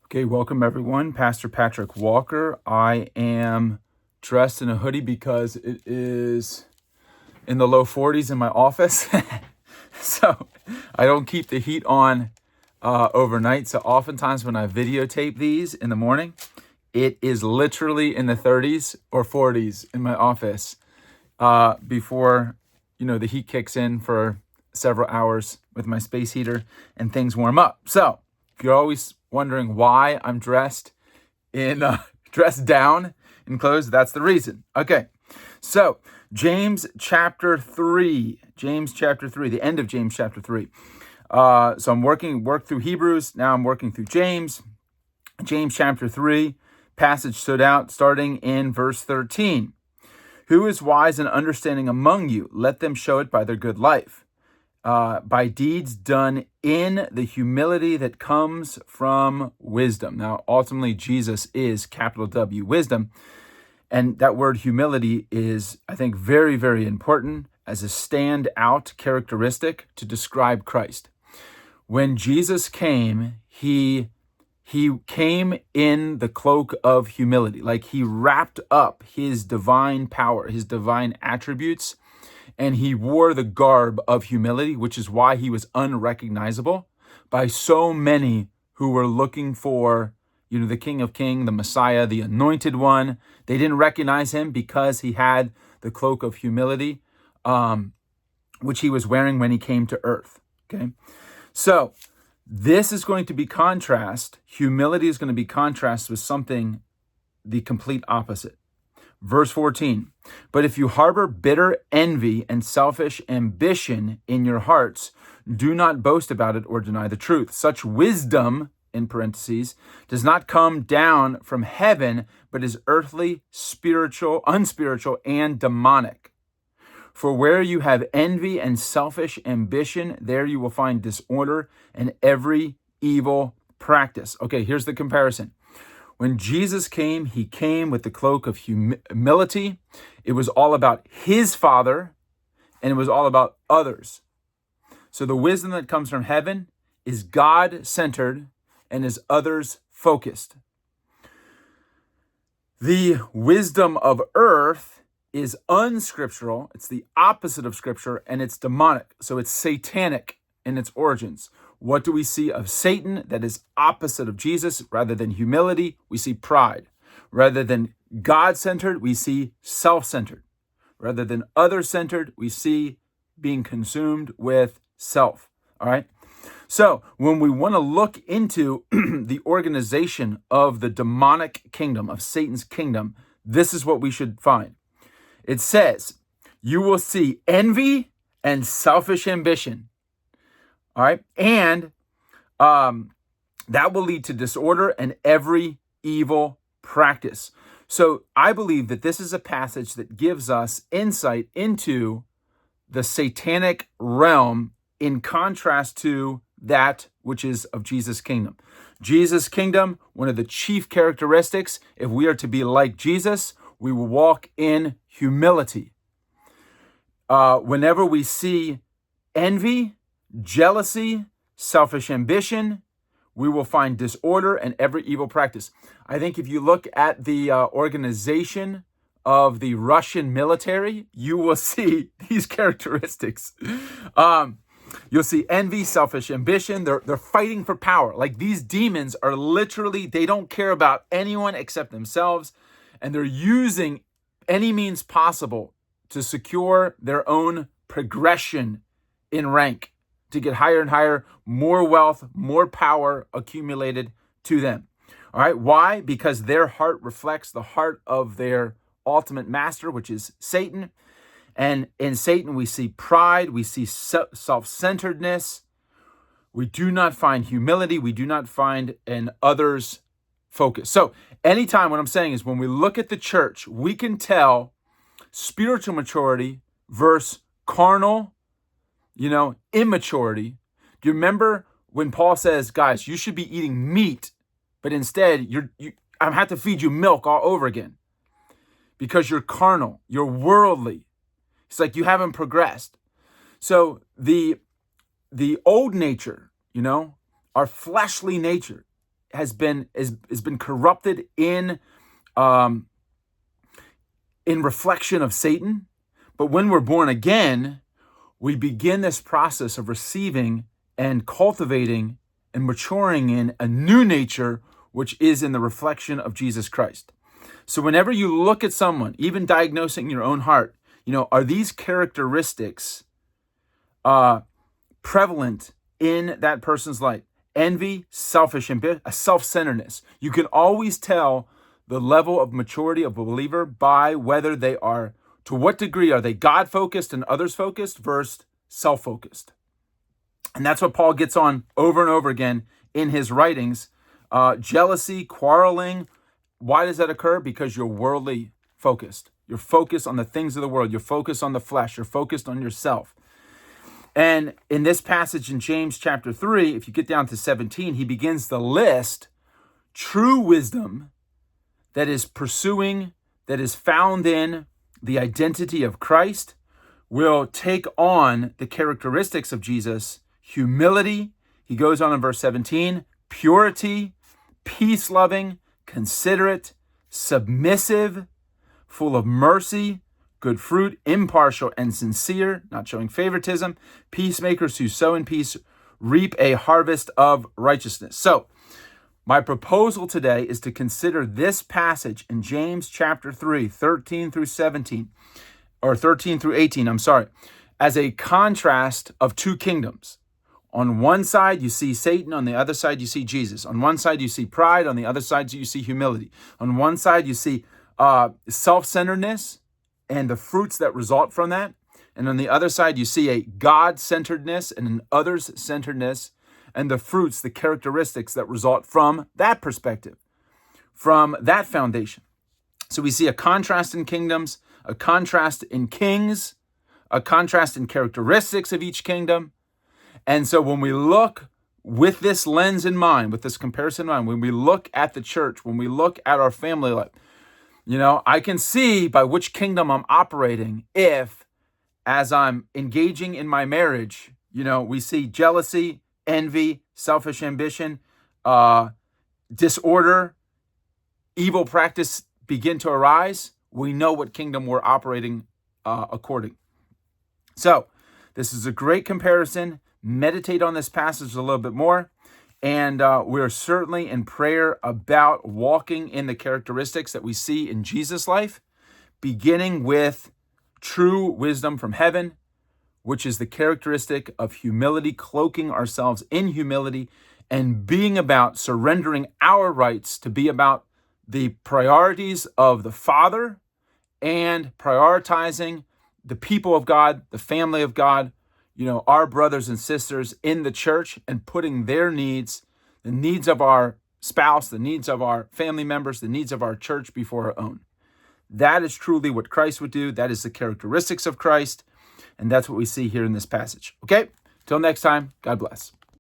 Okay, welcome everyone. Pastor Patrick Walker. I am dressed in a hoodie because it is in the low 40s in my office. So I don't keep the heat on overnight. So oftentimes when I videotape these in the morning, it is literally in the 30s or 40s in my office before, the heat kicks in for several hours with my space heater and things warm up. So if you're always wondering why I'm dressed down in clothes, that's the reason. Okay, so James chapter 3, the end of James chapter 3. So I'm worked through Hebrews, now I'm working through James. James chapter 3, passage stood out starting in verse 13. Who is wise and understanding among you? Let them show it by their good life. By deeds done in the humility that comes from wisdom. Now, ultimately, Jesus is capital W, wisdom. And that word humility is, I think, very, very important as a standout characteristic to describe Christ. When Jesus came, he came in the cloak of humility, like he wrapped up his divine power, his divine attributes, and he wore the garb of humility, which is why he was unrecognizable by so many who were looking for, the King of Kings, the Messiah, the Anointed One. They didn't recognize him because he had the cloak of humility, which he was wearing when he came to earth. Okay, so this is going to be contrast. Humility is going to be contrast with something the complete opposite. Verse 14, but if you harbor bitter envy and selfish ambition in your hearts, do not boast about it or deny the truth. Such wisdom, in parentheses, does not come down from heaven, but is earthly, unspiritual, and demonic. For where you have envy and selfish ambition, there you will find disorder and every evil practice. Okay, here's the comparison. When Jesus came, he came with the cloak of humility. It was all about his Father, and it was all about others. So the wisdom that comes from heaven is God-centered and is others-focused. The wisdom of earth is unscriptural. It's the opposite of scripture, and it's demonic. So it's satanic in its origins. What do we see of Satan that is opposite of Jesus? Rather than humility, we see pride. Rather than God-centered, we see self-centered. Rather than other-centered, we see being consumed with self. All right? So when we want to look into the organization of the demonic kingdom, of Satan's kingdom, this is what we should find. It says, you will see envy and selfish ambition. All right. And that will lead to disorder and every evil practice. So I believe that this is a passage that gives us insight into the satanic realm in contrast to that which is of Jesus' kingdom. Jesus' kingdom, one of the chief characteristics, if we are to be like Jesus, we will walk in humility. Whenever we see envy, jealousy, selfish ambition, we will find disorder and every evil practice. I think if you look at the organization of the Russian military, you will see these characteristics. You'll see envy, selfish ambition. They're fighting for power. Like these demons are literally, they don't care about anyone except themselves. And they're using any means possible to secure their own progression in rank, to get higher and higher, more wealth, more power accumulated to them. All right. Why? Because their heart reflects the heart of their ultimate master, which is Satan. And in Satan, we see pride, we see self-centeredness. We do not find humility. We do not find an others focus. So anytime, what I'm saying is when we look at the church, we can tell spiritual maturity versus carnal, immaturity. Do you remember when Paul says, guys, you should be eating meat, but instead I have to feed you milk all over again because you're carnal, you're worldly. It's like you haven't progressed. So the old nature, our fleshly nature, has been corrupted in reflection of Satan. But when we're born again, we begin this process of receiving and cultivating and maturing in a new nature, which is in the reflection of Jesus Christ. So whenever you look at someone, even diagnosing your own heart, are these characteristics prevalent in that person's life? Envy, selfish ambition, a self-centeredness. You can always tell the level of maturity of a believer by whether they are, to what degree are they God-focused and others-focused versus self-focused. And that's what Paul gets on over and over again in his writings. Jealousy, quarreling. Why does that occur? Because you're worldly focused. You're focused on the things of the world. You're focused on the flesh. You're focused on yourself. And in this passage in James chapter 3, if you get down to 17, he begins to list true wisdom that is pursuing, that is found in the identity of Christ, will take on the characteristics of Jesus: humility, he goes on in verse 17, purity, peace-loving, considerate, submissive, full of mercy, good fruit, impartial and sincere, not showing favoritism, peacemakers who sow in peace reap a harvest of righteousness. So, my proposal today is to consider this passage in James chapter 3, 13 through 17, or 13 through 18, as a contrast of two kingdoms. On one side, you see Satan. On the other side, you see Jesus. On one side, you see pride. On the other side, you see humility. On one side, you see self-centeredness and the fruits that result from that. And on the other side, you see a God-centeredness and an others-centeredness and the fruits, the characteristics that result from that perspective, from that foundation. So we see a contrast in kingdoms, a contrast in kings, a contrast in characteristics of each kingdom. And so when we look with this lens in mind, with this comparison in mind, when we look at the church, when we look at our family life, I can see by which kingdom I'm operating if, as I'm engaging in my marriage, we see jealousy, envy, selfish ambition, disorder, evil practice begin to arise. We know what kingdom we're operating according. So this is a great comparison. Meditate on this passage a little bit more. And we're certainly in prayer about walking in the characteristics that we see in Jesus' life, beginning with true wisdom from heaven, which is the characteristic of humility, cloaking ourselves in humility, and being about surrendering our rights to be about the priorities of the Father and prioritizing the people of God, the family of God, our brothers and sisters in the church, and putting their needs, the needs of our spouse, the needs of our family members, the needs of our church before our own. That is truly what Christ would do. That is the characteristics of Christ. And that's what we see here in this passage. Okay? Till next time, God bless.